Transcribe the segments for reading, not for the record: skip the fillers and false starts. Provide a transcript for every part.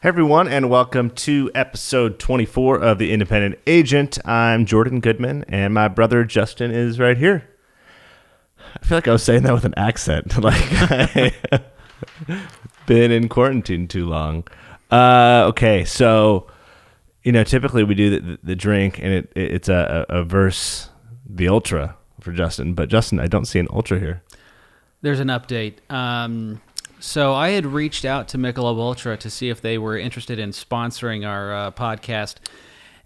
Hey everyone, and welcome to episode 24 of The Independent Agent. I'm Jordan Goodman, and my brother Justin is right here. I feel like I was saying that with an accent, like I've been in quarantine too long. Okay, so typically we do the drink, and it's a verse, the ultra for Justin. But Justin, I don't see an ultra here. There's an update. So I had reached out to Michelob Ultra to see if they were interested in sponsoring our podcast,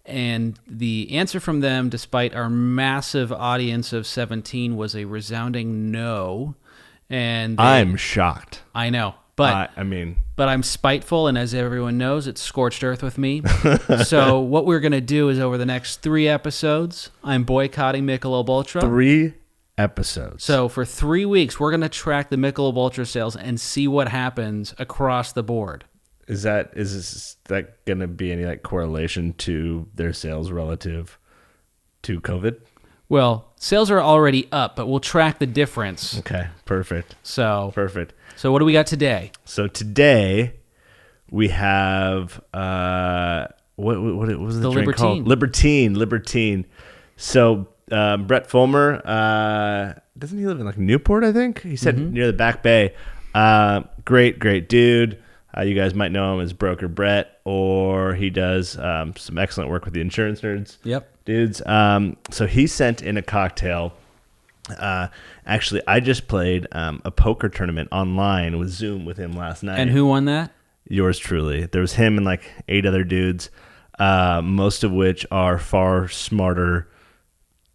and the answer from them, despite our massive audience of 17, was a resounding no. And I'm shocked. I know, but but I'm spiteful, and as everyone knows, it's scorched earth with me. So what we're gonna do is over the next 3 episodes, I'm boycotting Michelob Ultra. 3 episodes. So for 3 weeks, we're going to track the Michelob Ultra sales and see what happens across the board. Is that going to be any correlation to their sales relative to COVID? Well, sales are already up, but we'll track the difference. Okay, perfect. Perfect. So what do we got today? So today we have what was the drink Libertine. called? Libertine. So Brett Fulmer, doesn't he live in Newport, I think? He said near the Back Bay. Great dude. You guys might know him as Broker Brett, or he does some excellent work with the Insurance Nerds. Yep. Dudes. So he sent in a cocktail. Actually, I just played a poker tournament online with Zoom with him last night. And who won that? Yours truly. There was him and 8 other dudes, most of which are far smarter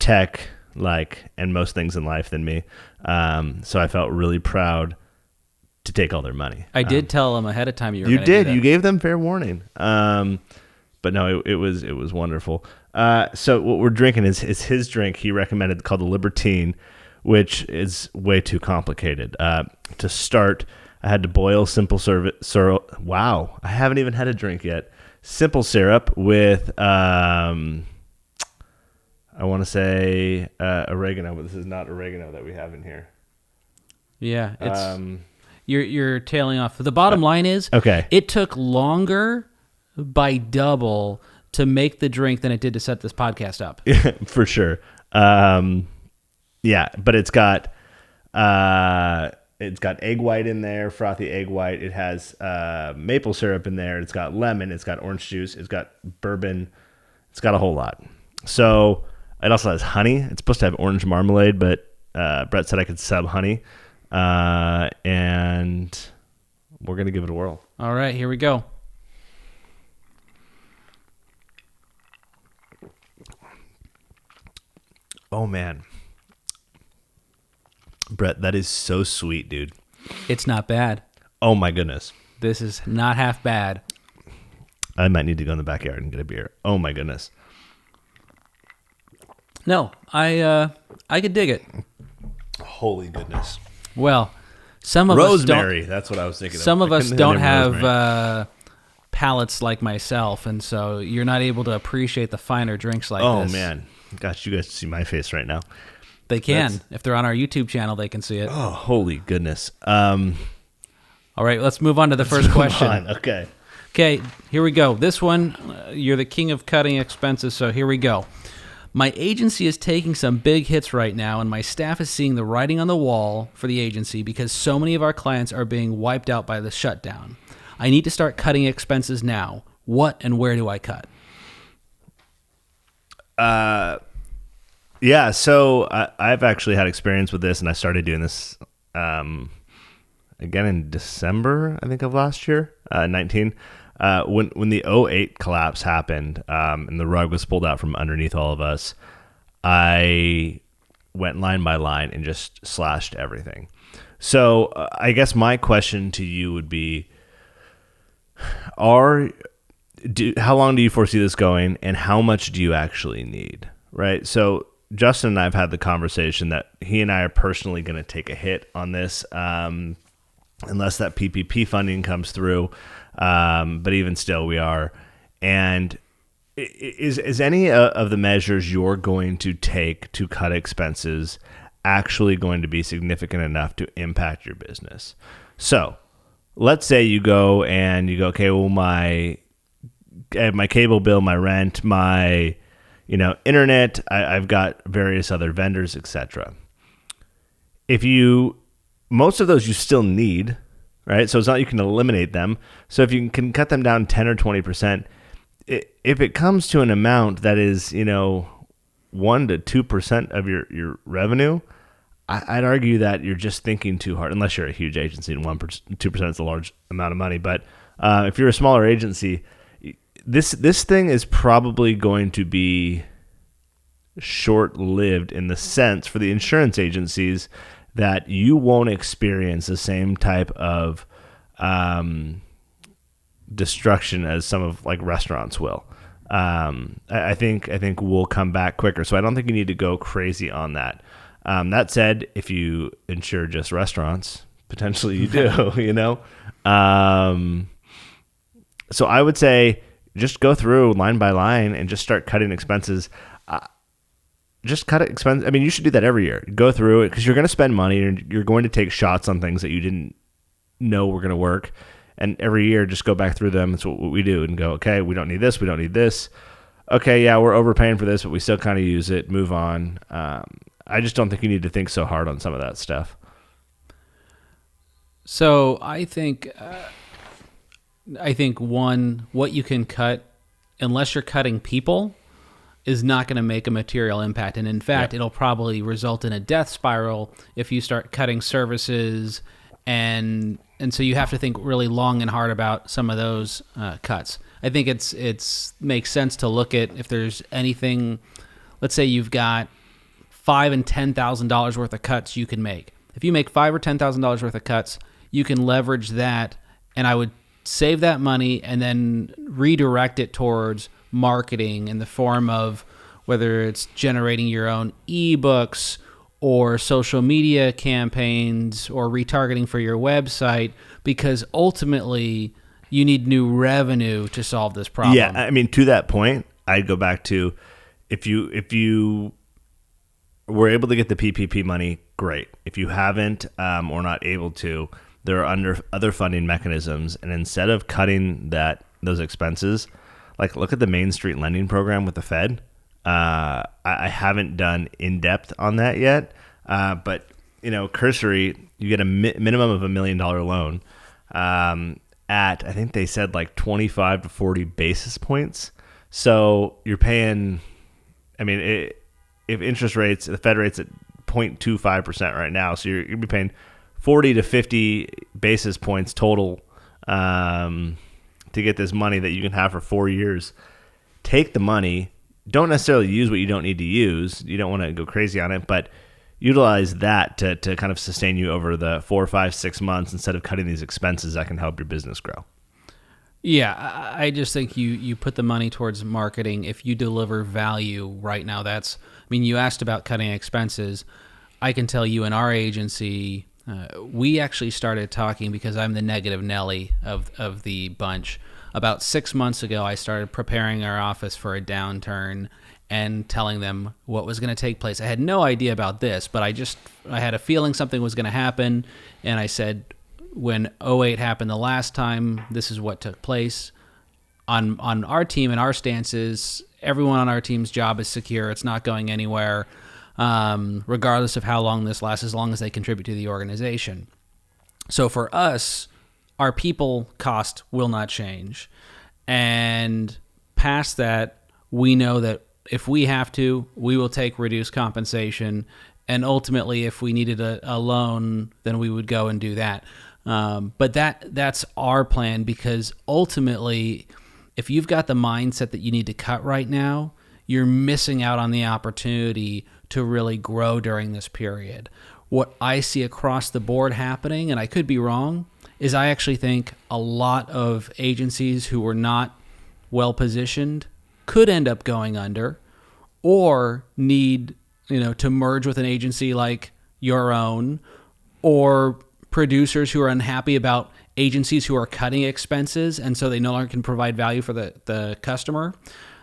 tech and most things in life than me. So I felt really proud to take all their money. I did tell them ahead of time you were You gonna do did. that. You gave them fair warning. But no, it was wonderful. So what we're drinking is his drink he recommended called the Libertine, which is way too complicated. To start, I had to boil simple syrup. Wow, I haven't even had a drink yet. Simple syrup with I want to say oregano, but this is not oregano that we have in here. Yeah, it's you're tailing off. The bottom line is, okay, it took longer by double to make the drink than it did to set this podcast up. For sure. Yeah, but it's got egg white in there, frothy egg white. It has maple syrup in there. It's got lemon. It's got orange juice. It's got bourbon. It's got a whole lot. So it also has honey. It's supposed to have orange marmalade, but Brett said I could sub honey. And we're going to give it a whirl. All right, here we go. Oh, man. Brett, that is so sweet, dude. It's not bad. Oh, my goodness. This is not half bad. I might need to go in the backyard and get a beer. Oh, my goodness. No, I could dig it. Holy goodness. Well, some of rosemary, us don't, that's what I was thinking of. Some of us The don't name have palates like myself, and so you're not able to appreciate the finer drinks like this. Oh, man. Gosh, you guys see my face right now. They can. If they're on our YouTube channel, they can see it. Oh, holy goodness. All right, let's move on to the first question. Okay, here we go. This one, you're the king of cutting expenses, so here we go. My agency is taking some big hits right now, and my staff is seeing the writing on the wall for the agency because so many of our clients are being wiped out by the shutdown. I need to start cutting expenses now. What and where do I cut? Yeah, so I've actually had experience with this, and I started doing this again in December, I think, of last year, 19. When the 2008 collapse happened and the rug was pulled out from underneath all of us, I went line by line and just slashed everything. So I guess my question to you would be, how long do you foresee this going, and how much do you actually need, right? So Justin and I have had the conversation that he and I are personally going to take a hit on this unless that PPP funding comes through. But even still, we are. And is any of the measures you're going to take to cut expenses actually going to be significant enough to impact your business? So let's say you go, okay, well, my cable bill, my rent, my internet, I've got various other vendors, etc. Most of those you still need, right? So it's not you can eliminate them. So if you can cut them down 10 or 20%, if it comes to an amount that is 1 to 2% of your revenue, I'd argue that you're just thinking too hard, unless you're a huge agency and 2% is a large amount of money. But if you're a smaller agency, this thing is probably going to be short-lived in the sense for the insurance agencies that you won't experience the same type of destruction as some of like restaurants will. I think we'll come back quicker. So I don't think you need to go crazy on that. That said, if you insure just restaurants, potentially you do, So I would say just go through line by line and just start cutting expenses. Just cut expense. I mean, you should do that every year. Go through it because you're going to spend money and you're going to take shots on things that you didn't know were going to work. And every year, just go back through them. That's what we do and go, okay, we don't need this. We don't need this. Okay, yeah, we're overpaying for this, but we still kind of use it. Move on. I just don't think you need to think so hard on some of that stuff. So I think one, what you can cut, unless you're cutting people, is not going to make a material impact. And in fact, It'll probably result in a death spiral if you start cutting services. And so you have to think really long and hard about some of those cuts. I think it's makes sense to look at if there's anything, let's say you've got $5,000 and $10,000 worth of cuts you can make. If you make $5,000 or $10,000 worth of cuts, you can leverage that, and I would save that money and then redirect it towards marketing in the form of whether it's generating your own ebooks or social media campaigns or retargeting for your website, because ultimately you need new revenue to solve this problem. Yeah, I mean, to that point, I'd go back to if you were able to get the PPP money, great. If you haven't or not able to, there are other funding mechanisms, and instead of cutting those expenses, like look at the Main Street lending program with the Fed. I haven't done in depth on that yet, but cursory, you get a minimum of $1 million loan at I think they said like 25 to 40 basis points. So you're paying. I mean, if interest rates, the Fed rate's at 0.25% right now, so you'll be paying 40 to 50 basis points total to get this money that you can have for 4 years. Take the money. Don't necessarily use what you don't need to use. You don't want to go crazy on it, but utilize that to kind of sustain you over the 4, 5, 6 months instead of cutting these expenses that can help your business grow. Yeah, I just think you put the money towards marketing. If you deliver value right now, you asked about cutting expenses. I can tell you in our agency, we actually started talking, because I'm the negative Nelly of the bunch. About 6 months ago, I started preparing our office for a downturn and telling them what was going to take place. I had no idea about this, but I had a feeling something was going to happen, and I said, when 2008 happened the last time, this is what took place. On our team and our stances, everyone on our team's job is secure. It's not going anywhere, regardless of how long this lasts, as long as they contribute to the organization. So for us, our people cost will not change. And past that, we know that if we have to, we will take reduced compensation. And ultimately, if we needed a loan, then we would go and do that. But that's our plan, because ultimately, if you've got the mindset that you need to cut right now, you're missing out on the opportunity to really grow during this period. What I see across the board happening, and I could be wrong, is I actually think a lot of agencies who were not well positioned could end up going under, or need to merge with an agency like your own, or producers who are unhappy about agencies who are cutting expenses, and so they no longer can provide value for the customer,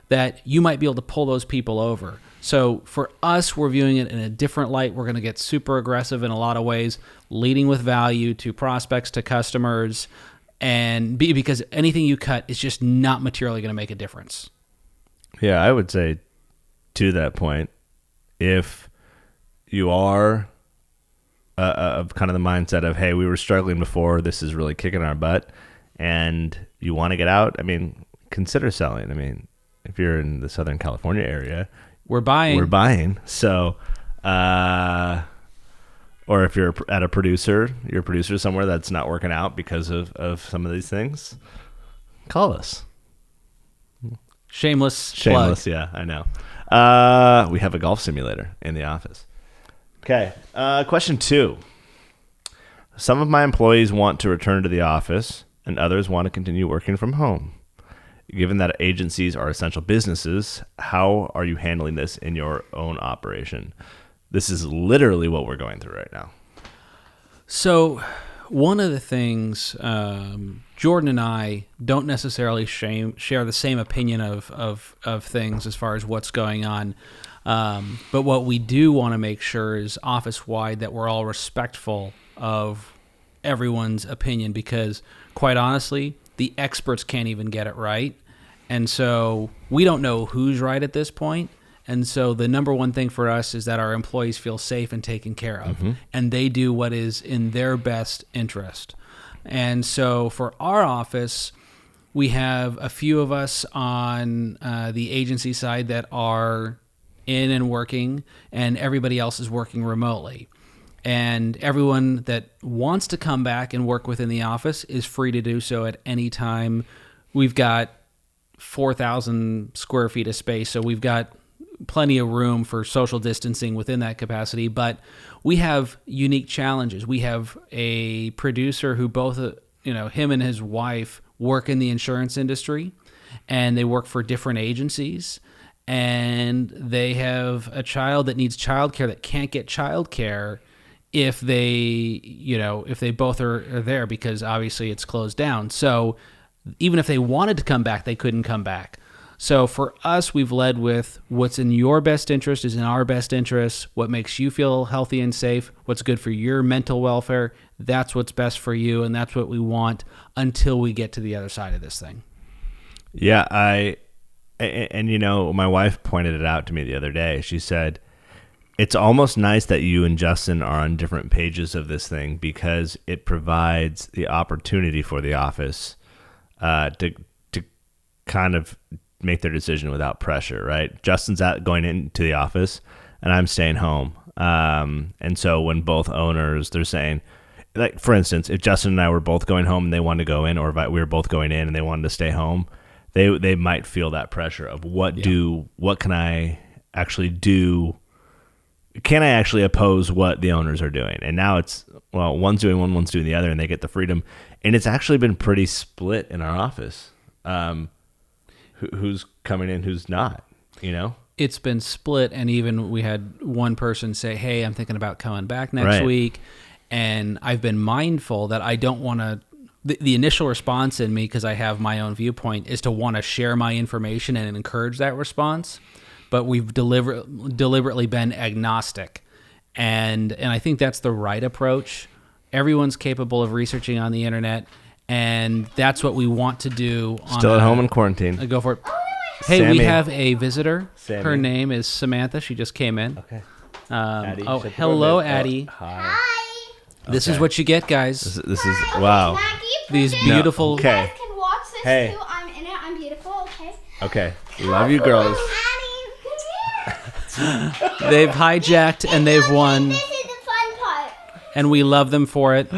that you might be able to pull those people over. So for us, we're viewing it in a different light. We're going to get super aggressive in a lot of ways, leading with value to prospects, to customers, and because anything you cut is just not materially going to make a difference. Yeah, I would say to that point, if you are of kind of the mindset of, hey, we were struggling before, this is really kicking our butt, and you want to get out, I mean, consider selling. I mean, if you're in the Southern California area, we're buying. So, or if you're at you're a producer somewhere that's not working out because of some of these things, call us. Shameless plug. Yeah, I know. We have a golf simulator in the office. Okay. Question 2. Some of my employees want to return to the office and others want to continue working from home. Given that agencies are essential businesses, how are you handling this in your own operation? This is literally what we're going through right now. So one of the things, Jordan and I don't necessarily share the same opinion of things as far as what's going on. But what we do want to make sure is office-wide that we're all respectful of everyone's opinion, because quite honestly, the experts can't even get it right. And so we don't know who's right at this point. And so the number one thing for us is that our employees feel safe and taken care of, and they do what is in their best interest. And so for our office, we have a few of us on the agency side that are in and working, and everybody else is working remotely. And everyone that wants to come back and work within the office is free to do so at any time. We've got 4,000 square feet of space, so we've got plenty of room for social distancing within that capacity, but we have unique challenges. We have a producer who both, him and his wife work in the insurance industry, and they work for different agencies, and they have a child that needs childcare that can't get childcare if they both are there, because obviously it's closed down. So even if they wanted to come back, they couldn't come back. So for us, we've led with what's in your best interest is in our best interest. What makes you feel healthy and safe, what's good for your mental welfare, that's what's best for you, and that's what we want until we get to the other side of this thing. Yeah, my wife pointed it out to me the other day. She said, it's almost nice that you and Justin are on different pages of this thing, because it provides the opportunity for the office to kind of make their decision without pressure, right? Justin's going into the office and I'm staying home. And so when both owners, they're saying, like, for instance, if Justin and I were both going home and they wanted to go in, or if we were both going in and they wanted to stay home, they might feel that pressure of what can I actually do? Can I actually oppose what the owners are doing? And now it's, well, one's doing one, one's doing the other, and they get the freedom. And it's actually been pretty split in our office. Who's coming in, who's not, It's been split, and even we had one person say, hey, I'm thinking about coming back next week, and I've been mindful that I don't want to, the initial response in me, because I have my own viewpoint, is to want to share my information and encourage that response, but we've deliberately been agnostic, and I think that's the right approach. Everyone's capable of researching on the internet, and that's what we want to do. Still at home in quarantine. Go for it. Hey, Sammy. We have a visitor. Sammy. Her name is Samantha. She just came in. Okay. Addie, hello, Addie. Hi. This is what you get, guys. This is wow. These beautiful. No, okay. You guys can watch this too. I'm in it. I'm beautiful. Okay. Okay. Love you, girls. They've hijacked and they've won. This is the fun part. And we love them for it.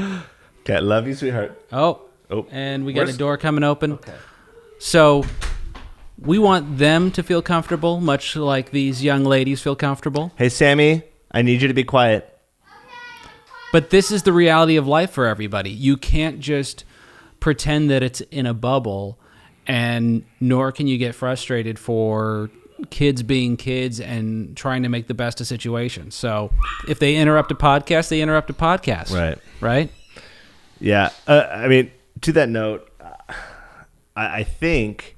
Okay. Love you, sweetheart. Oh. And we got a door coming open. Okay. So we want them to feel comfortable, much like these young ladies feel comfortable. Hey, Sammy, I need you to be quiet. But this is the reality of life for everybody. You can't just pretend that it's in a bubble, and nor can you get frustrated for kids being kids and trying to make the best of situations. So if they interrupt a podcast, they interrupt a podcast. Right? Yeah. I mean, to that note, I think,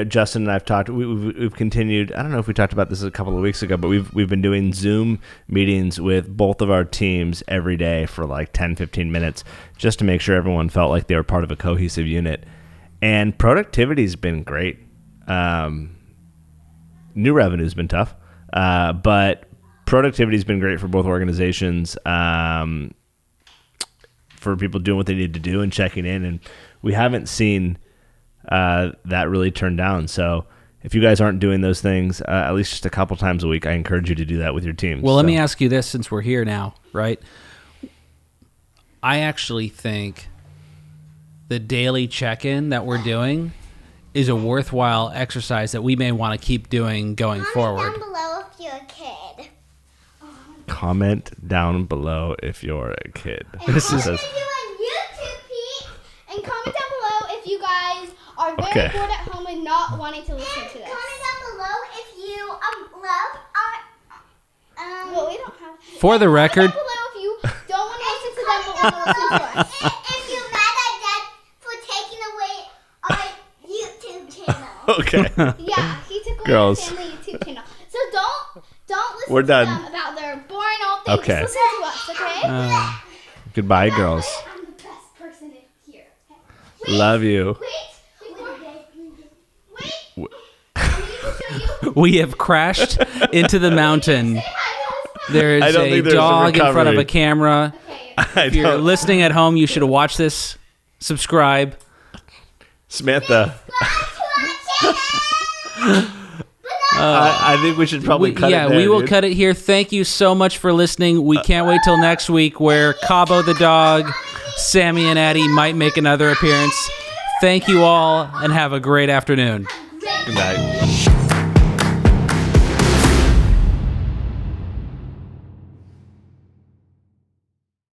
Justin and I've talked. We've continued. I don't know if we talked about this a couple of weeks ago, but we've been doing Zoom meetings with both of our teams every day for like 10, 15 minutes, just to make sure everyone felt like they were part of a cohesive unit. And productivity's been great. New revenue's been tough, but productivity's been great for both organizations. For people doing what they need to do and checking in, and we haven't seen that really turn down. So if you guys aren't doing those things at least just a couple times a week, I encourage you to do that with your teams. Well, let me ask you this, since we're here now, right? I actually think the daily check-in that we're doing is a worthwhile exercise that we may want to keep doing going forward. Down below if you're a kid. Comment down below if you're a kid. This is YouTube, Pete, and comment down below if you guys are very bored at home and not wanting to listen to this. Comment down below if you love our well, we don't have. For the record. Comment down below if you don't want to listen to them, but want to listen to us. If you're mad at Dad for taking away our YouTube channel. Okay. Yeah, he took away Girls. our family YouTube channel. So don't listen We're to done. them about their boring old things. Okay. Just listen to us, okay? Goodbye, girls. I'm the best person here. Love you. Wait. I need to show you. We have crashed into the mountain. There is I don't a think there's a dog in front of recovery. a camera. Okay. If you're listening at home, you should watch this. Subscribe. Samantha. I think we should probably cut it there. We will dude. cut it here. Thank you so much for listening. We can't wait till next week where Cabo the dog, Sammy and Addie might make another appearance. Thank you all and have a great afternoon. Good night.